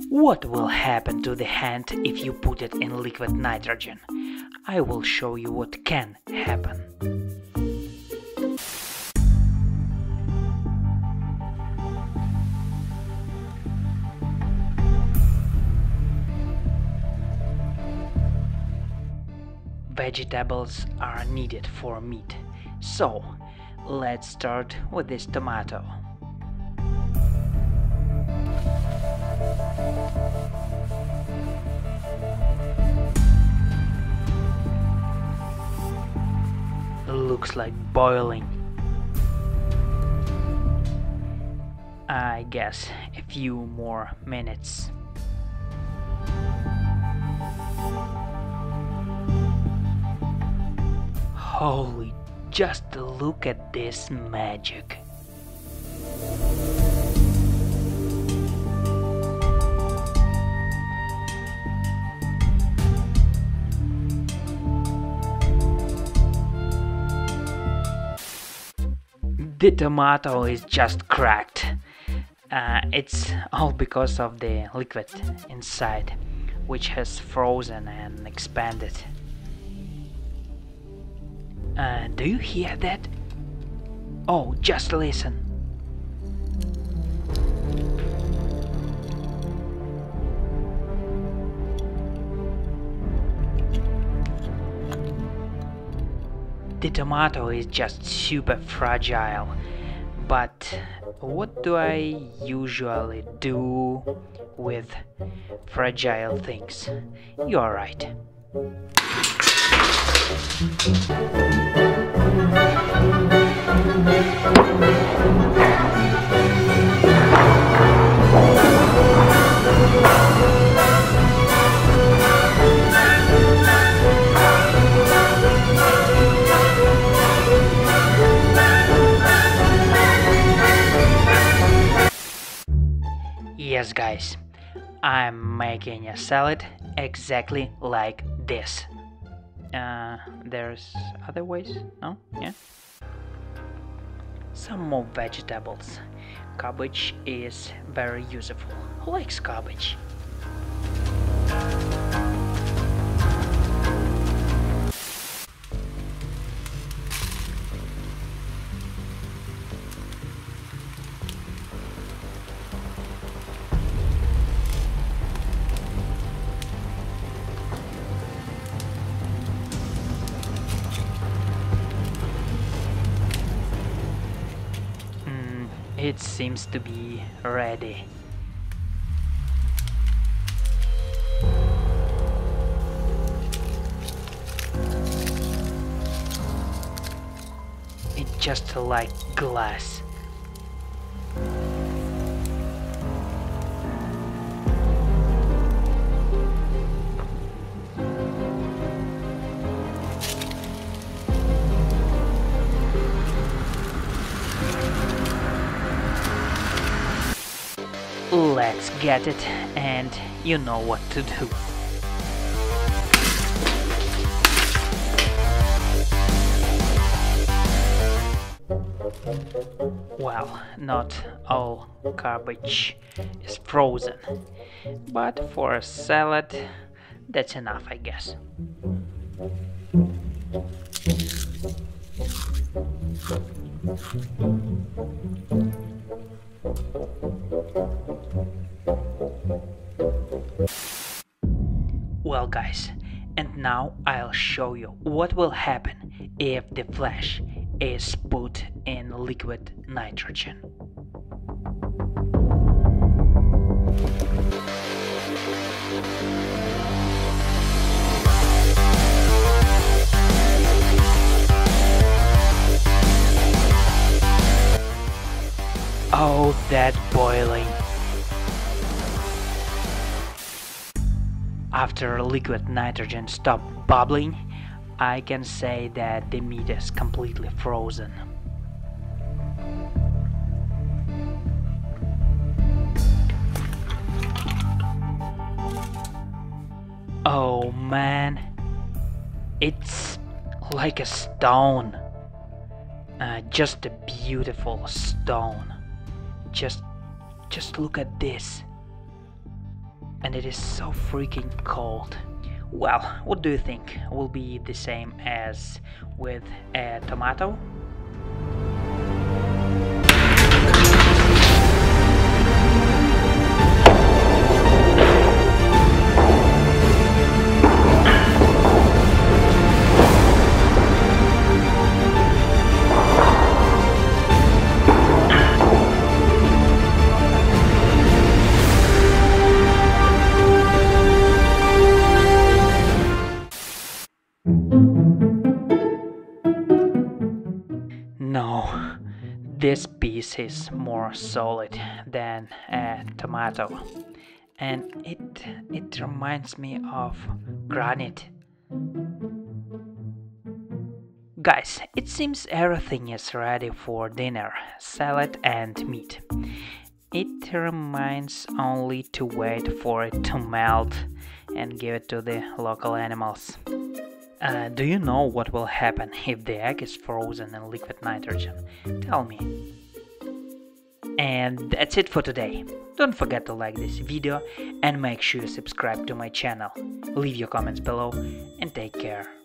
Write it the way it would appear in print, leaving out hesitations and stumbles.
What will happen to the hand if you put it in liquid nitrogen? I will show you what can happen. Vegetables are needed for meat, so let's start with this tomato. Looks like boiling. I guess a few more minutes. Holy, just look at this magic. The tomato is just cracked. It's all because of the liquid inside, which has frozen and expanded. Do you hear that? Oh, just listen. The tomato is just super fragile, but what do I usually do with fragile things? You are right. Yes, guys, I'm making a salad exactly like this. There's other ways? No? Yeah? Some more vegetables. Cabbage is very useful. Who likes cabbage? It seems to be ready. It's just like glass. Let's get it, and you know what to do. Well, not all cabbage is frozen, but for a salad, that's enough, I guess. Well, guys, and now I'll show you what will happen if the flesh is put in liquid nitrogen. Oh, that boiling. After liquid nitrogen stopped bubbling, I can say that the meat is completely frozen. Oh man, it's like a stone. Just a beautiful stone. Just look at this. and it is so freaking cold. Well, what do you think? Will be the same as with a tomato? No, this piece is more solid than a tomato, and it reminds me of granite. Guys, it seems everything is ready for dinner, salad and meat. It remains only to wait for it to melt and give it to the local animals. Do you know what will happen if the egg is frozen in liquid nitrogen? Tell me. And that's it for today. Don't forget to like this video and make sure you subscribe to my channel. Leave your comments below and take care.